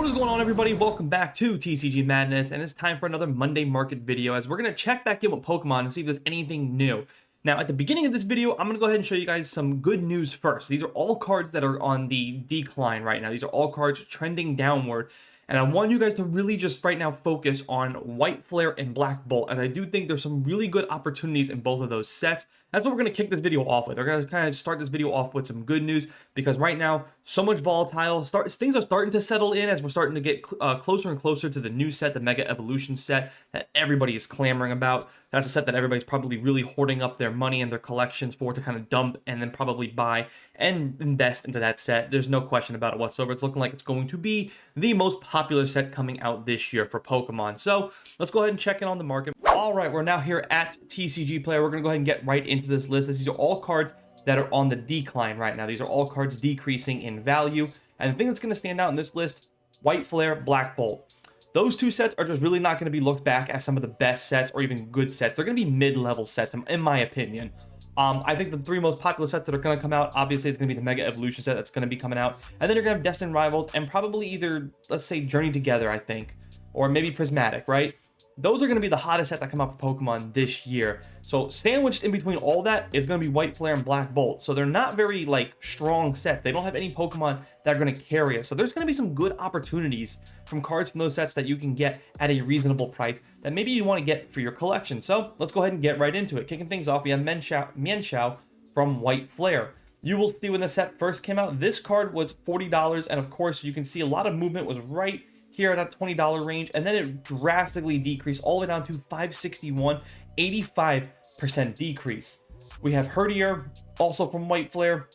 What is going on, everybody? Welcome back to TCG Madness, and it's time for another Monday market video as we're going to check back in with Pokemon and see if there's anything new. Now, at the beginning of this video, I'm going to go ahead and show you guys some good news first. These are all cards that are on the decline right now. These are all cards trending downward, and I want you guys to really just right now focus on White Flare and Black Bolt, as I do think there's some really good opportunities in both of those sets. That's what we're going to kick this video off with. We're going to kind of start this video off with some good news, because right now, so much volatile. Things are starting to settle in as we're starting to get closer and closer to the new set, the Mega Evolution set that everybody is clamoring about. That's a set that everybody's probably really hoarding up their money and their collections for to kind of dump and then probably buy and invest into that set. There's no question about it whatsoever. It's looking like it's going to be the most popular set coming out this year for Pokemon. So let's go ahead and check in on the market. All right, we're now here at TCG Player. We're going to go ahead and get right into this list. These are all cards that are on the decline right now. These are all cards decreasing in value. And the thing that's going to stand out in this list, White Flare, Black Bolt. Those two sets are just really not going to be looked back as some of the best sets or even good sets. They're going to be mid-level sets, in my opinion. I think the three most popular sets that are going to come out, obviously, it's going to be the Mega Evolution set that's going to be coming out. And then you're going to have Destined Rivals and probably either, let's say, Journey Together, I think. Or maybe Prismatic, right? Those are going to be the hottest set that come out for Pokemon this year. So sandwiched in between all that is going to be White Flare and Black Bolt. So they're not very strong sets. They don't have any Pokemon that are going to carry us. So there's going to be some good opportunities from cards from those sets that you can get at a reasonable price that maybe you want to get for your collection. So let's go ahead and get right into it. Kicking things off, we have Mienshao from White Flare. You will see when the set first came out, this card was $40, and of course you can see a lot of movement was right here at that $20 range, and then it drastically decreased all the way down to $561, 85% decrease. We have Herdier, also from White Flare.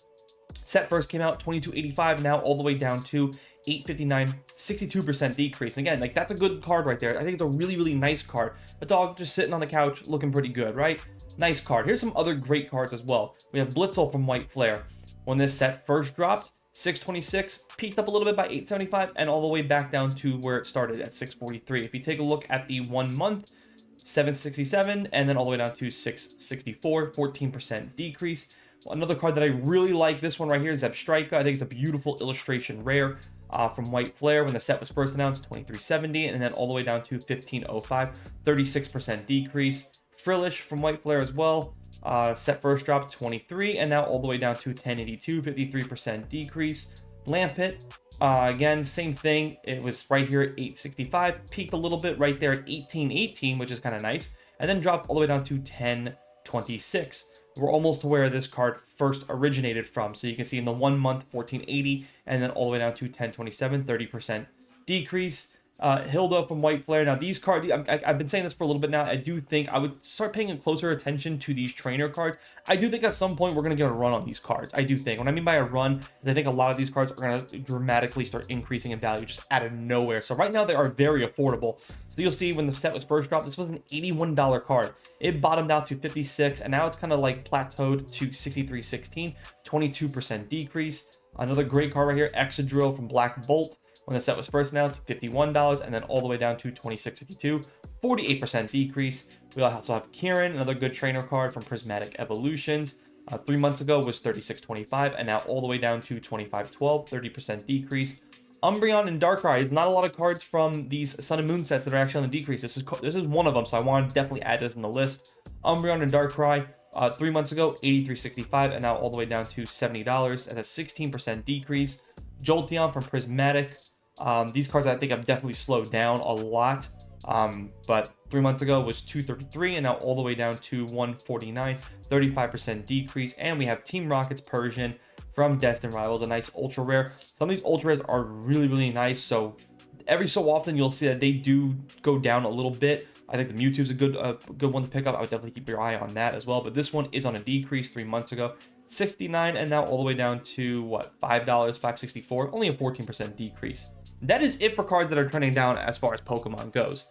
Set first came out $22.85, now all the way down to $859, 62% decrease. And again, that's a good card right there. I think it's a really, really nice card. A dog just sitting on the couch looking pretty good, right? Nice card. Here's some other great cards as well. We have Blitzel from White Flare. When this set first dropped, 626, peaked up a little bit by 875, and all the way back down to where it started at 643. If you take a look at the 1 month, 767, and then all the way down to 664, 14% decrease. Another card that I really like, this one right here, is Zebstrika. I think it's a beautiful illustration rare from White Flare. When the set was first announced, 2370, and then all the way down to 1505, 36% decrease. Frillish from White Flare as well. Set first dropped 23, and now all the way down to 1082, 53% decrease. Lampit, again, same thing. It was right here at 865, peaked a little bit right there at 1818, which is kind of nice, and then dropped all the way down to 1026. We're almost to where this card first originated from. So you can see in the 1 month, 1480, and then all the way down to 1027, 30% decrease. Hilda from White Flare. Now, these cards, I've been saying this for a little bit now. I do think I would start paying a closer attention to these trainer cards. I do think at some point we're going to get a run on these cards. I do think. What I mean by a run is I think a lot of these cards are going to dramatically start increasing in value just out of nowhere. So right now they are very affordable. So you'll see when the set was first dropped, this was an $81 card. It bottomed out to 56, and now it's kind of plateaued to 63.16, 22% decrease. Another great card right here, Excadrill from Black Bolt. When the set was first announced, $51, and then all the way down to $26.52, 48% decrease. We also have Kieran, another good trainer card from Prismatic Evolutions. 3 months ago was $36.25, and now all the way down to $25.12, 30% decrease. Umbreon and Darkrai. There's not a lot of cards from these Sun and Moon sets that are actually on the decrease. This is one of them, so I want to definitely add this in the list. Umbreon and Darkrai. 3 months ago, $83.65, and now all the way down to $70 at a 16% decrease. Jolteon from Prismatic. These cards I think have definitely slowed down a lot, but 3 months ago was $233, and now all the way down to $149, 35% decrease. And we have Team Rocket's Persian from Destined Rivals, a nice ultra rare. Some of these ultra rares are really, really nice, so every so often you'll see that they do go down a little bit. I think the Mewtwo's a good one to pick up. I would definitely keep your eye on that as well, but this one is on a decrease. 3 months ago, $69, and now all the way down to what, $5, $5.64, only a 14% decrease. That is it for cards that are trending down as far as Pokemon goes.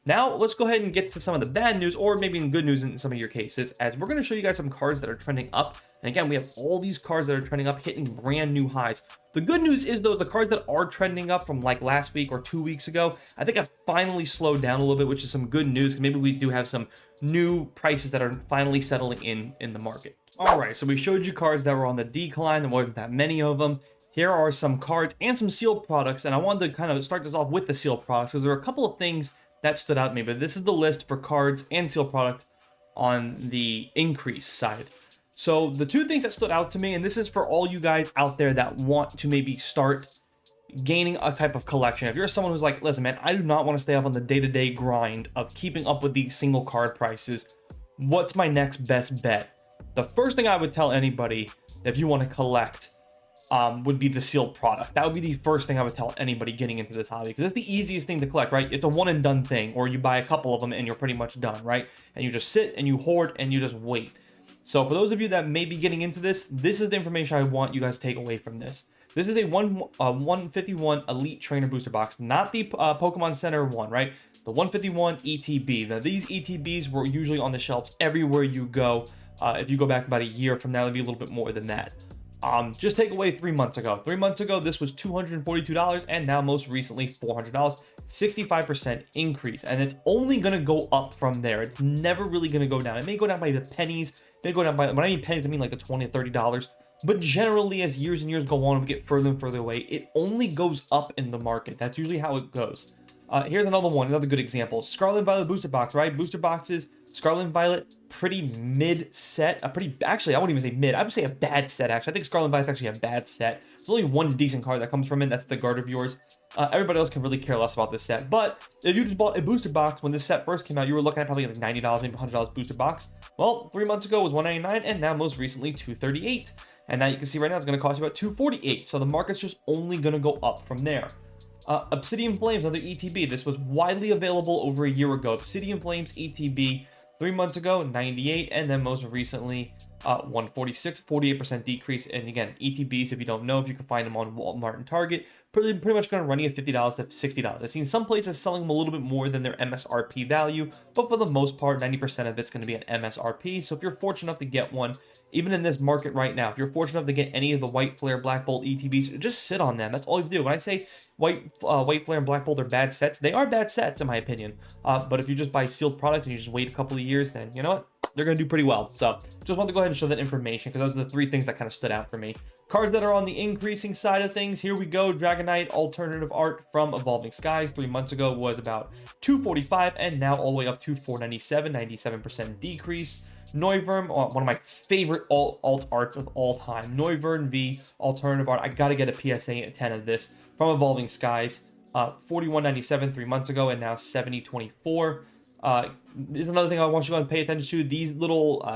Now, let's go ahead and get to some of the bad news, or maybe good news in some of your cases, as we're going to show you guys some cards that are trending up. And again, we have all these cards that are trending up, hitting brand new highs. The good news is, though, the cards that are trending up from last week or 2 weeks ago, I think have finally slowed down a little bit, which is some good news, because maybe we do have some new prices that are finally settling in the market. All right, so we showed you cards that were on the decline. There wasn't that many of them. here are some cards and some sealed products, and I wanted to kind of start this off with the sealed products because there are a couple of things that stood out to me, but this is the list for cards and sealed product on the increase side. So the two things that stood out to me, and this is for all you guys out there that want to maybe start gaining a type of collection. If you're someone who's like, listen, man, I do not want to stay up on the day-to-day grind of keeping up with these single card prices. What's my next best bet? The first thing I would tell anybody if you want to collect would be the sealed product. That would be the first thing I would tell anybody getting into this hobby, because it's the easiest thing to collect, right? It's a one and done thing, or you buy a couple of them and you're pretty much done, right? And you just sit and you hoard and you just wait. So for those of you that may be getting into this, this is the information I want you guys to take away from this. This is a 151 Elite Trainer Booster Box, not the Pokemon Center one, right? The 151 ETB. Now, these ETBs were usually on the shelves everywhere you go. If you go back about a year from now, it'd be a little bit more than that. Just take away 3 months ago. 3 months ago, this was $242, and now most recently $400. 65% increase, and it's only going to go up from there. It's never really going to go down. It may go down by the pennies. It may go down by, when I mean pennies, I mean like the $20 to $30. But generally, as years and years go on, we get further and further away, it only goes up in the market. That's usually how it goes. Here's another one, another good example. Scarlet and Violet booster box, right? Booster boxes, Scarlet and Violet, pretty mid set. Actually, I wouldn't even say mid. I would say a bad set, actually. I think Scarlet and Violet's actually a bad set. There's only one decent card that comes from it. That's the Gardevoirs. Everybody else can really care less about this set. But if you just bought a booster box when this set first came out, you were looking at probably like $90, maybe $100 booster box. Well, 3 months ago it was $199, and now most recently $238. And now you can see right now it's going to cost you about $248. So the market's just only going to go up from there. Obsidian Flames, another ETB. This was widely available over a year ago. Obsidian Flames ETB, 3 months ago, 98, and then most recently, 146, 48% decrease. And again, ETBs, if you don't know, if you can find them on Walmart and Target, pretty much going to run you at $50 to $60. I've seen some places selling them a little bit more than their MSRP value, but for the most part, 90% of it's going to be an MSRP. So if you're fortunate enough to get one, even in this market right now, if you're fortunate enough to get any of the White Flare, Black Bolt ETBs, just sit on them. That's all you do. When I say White Flare and Black Bolt are bad sets, they are bad sets in my opinion. But if you just buy sealed product and you just wait a couple of years, then you know what? They're going to do pretty well. So just wanted to go ahead and show that information because those are the three things that kind of stood out for me. Cards that are on the increasing side of things. Here we go. Dragonite alternative art from Evolving Skies 3 months ago was about $245 and now all the way up to $497, 97% decrease. Noivern, one of my favorite alt arts of all time. Noivern V alternative art. I got to get a PSA 10 of this from Evolving Skies. $41.97 3 months ago and now $70.24. This is another thing I want you guys to pay attention to. These little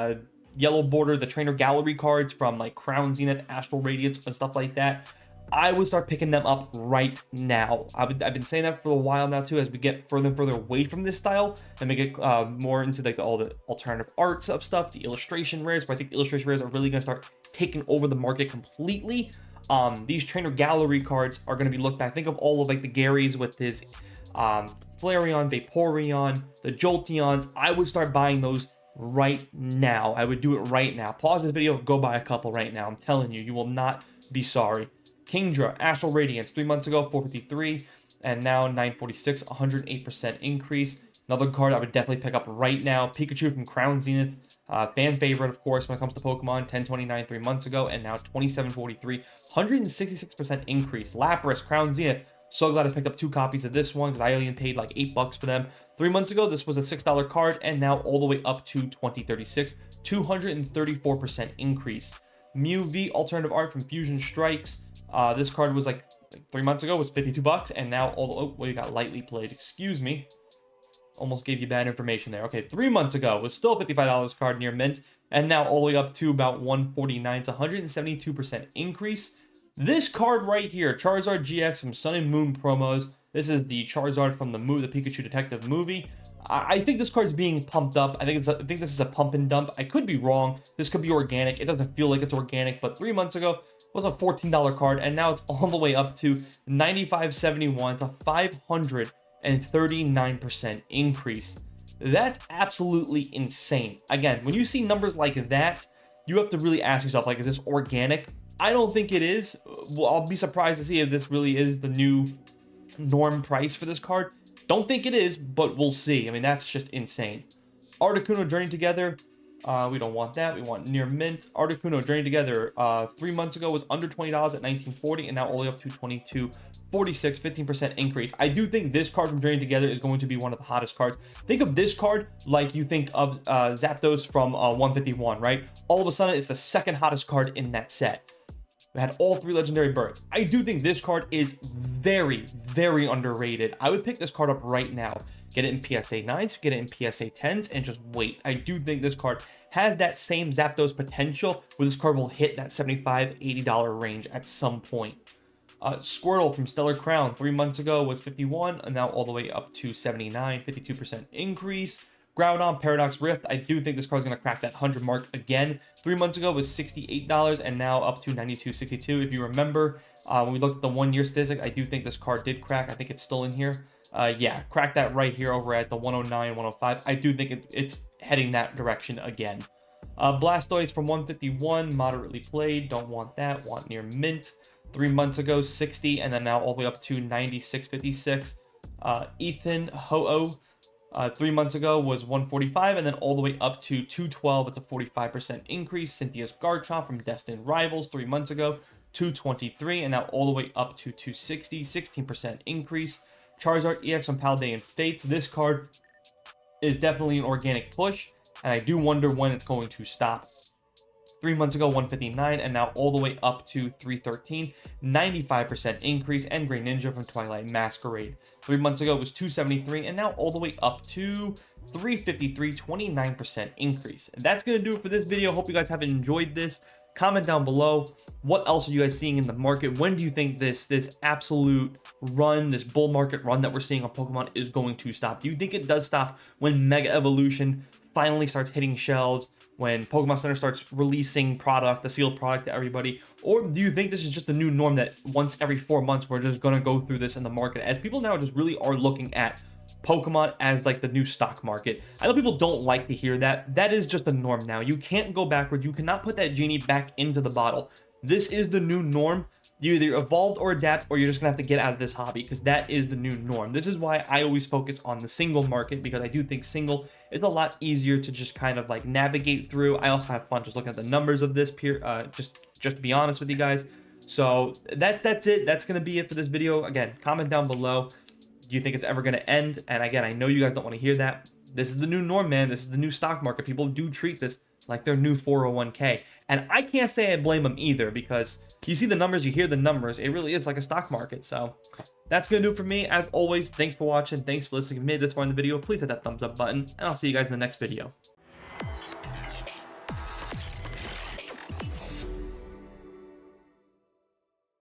yellow border, the trainer gallery cards from like Crown Zenith, Astral Radiance, and stuff like that. I would start picking them up right now. I've been saying that for a while now too, as we get further and further away from this style and we get more into like all the alternative arts of stuff, the illustration rares. But I think the illustration rares are really going to start taking over the market completely. These trainer gallery cards are going to be looked at. Think of all of like the Garys with his Flareon, Vaporeon, the Jolteons. I would start buying those right now. I would do it right now. Pause this video, go buy a couple right now. I'm telling you, you will not be sorry. Kingdra, Astral Radiance, 3 months ago, 453, and now 946, 108% increase. Another card I would definitely pick up right now. Pikachu from Crown Zenith, fan favorite, of course, when it comes to Pokemon, 1029 3 months ago, and now 2743, 166% increase. Lapras, Crown Zenith. So glad I picked up 2 copies of this one because I only paid like $8 for them. 3 months ago, this was a $6 card, and now all the way up to 2036, 234% increase. Mew V alternative art from Fusion Strikes. This card was like 3 months ago was $52, and now you got lightly played. Excuse me, almost gave you bad information there. Okay, 3 months ago was still $55 card near mint, and now all the way up to about 149. It's 172% increase. This card right here, Charizard GX from Sun and Moon promos. This is the Charizard from the Pikachu Detective movie. I think this card's being pumped up. I think this is a pump and dump. I could be wrong. This could be organic. It doesn't feel like it's organic, but 3 months ago it was a $14 card, and now it's all the way up to $95.71. It's a 539% increase. That's absolutely insane. Again, when you see numbers like that, you have to really ask yourself, like, is this organic? I don't think it is. Well, I'll be surprised to see if this really is the new norm price for this card. Don't think it is, but we'll see. I mean, that's just insane. Articuno Journey Together. We don't want that. We want near mint. Articuno Journey Together 3 months ago was under $20 at 1940 and now all the way up to 22.46, 15% increase. I do think this card from Journey Together is going to be one of the hottest cards. Think of this card like you think of Zapdos from 151, right? All of a sudden, it's the second hottest card in that set. We had all 3 legendary birds. I do think this card is very, very underrated. I would pick this card up right now. Get it in PSA 9s, get it in PSA 10s, and just wait. I do think this card has that same Zapdos potential where this card will hit that $75, $80 range at some point. Squirtle from Stellar Crown 3 months ago was 51 and now all the way up to 79, 52% increase. Groudon Paradox Rift, I do think this card is going to crack that 100 mark again. 3 months ago was $68 and now up to $92.62. If you remember, when we looked at the 1 year statistic, I do think this card did crack. I think it's still in here. Yeah, crack that right here over at the 109, 105. I do think it's heading that direction again. Blastoise from 151, moderately played. Don't want that. Want near mint. 3 months ago, 60, and then now all the way up to 96.56. Ethan Ho-Oh, 3 months ago was 145, and then all the way up to 212. It's a 45% increase. Cynthia's Garchomp from Destined Rivals 3 months ago, 223, and now all the way up to 260, 16% increase. Charizard EX from Paldean Fates. This card is definitely an organic push, and I do wonder when it's going to stop. 3 months ago, 159, and now all the way up to 313, 95% increase. And Green Ninja from Twilight Masquerade. 3 months ago was 273, and now all the way up to 353, 29% increase. And that's going to do it for this video. Hope you guys have enjoyed this. Comment down below, what else are you guys seeing in the market? When do you think this absolute run, this bull market run that we're seeing on Pokemon is going to stop? Do you think it does stop when Mega Evolution finally starts hitting shelves, when Pokemon Center starts releasing product, the sealed product to everybody? Or do you think this is just the new norm that once every 4 months we're just going to go through this in the market, as people now just really are looking at Pokemon as like the new stock market? I know people don't like to hear that. That is just the norm now. You can't go backwards. You cannot put that genie back into the bottle. This is the new norm. You either evolve or adapt, or you're just gonna have to get out of this hobby, because that is the new norm. This is why I always focus on the single market, because I do think single is a lot easier to just kind of like navigate through. I also have fun just looking at the numbers of this just to be honest with you guys. So that's it. That's gonna be it for this video. Again, comment down below. Do you think it's ever going to end? And again, I know you guys don't want to hear that. This is the new norm, man. This is the new stock market. People do treat this like their new 401k. And I can't say I blame them either, because you see the numbers, you hear the numbers. It really is like a stock market. So that's going to do it for me. As always, thanks for watching. Thanks for listening. If you made this far in the video, please hit that thumbs up button, and I'll see you guys in the next video.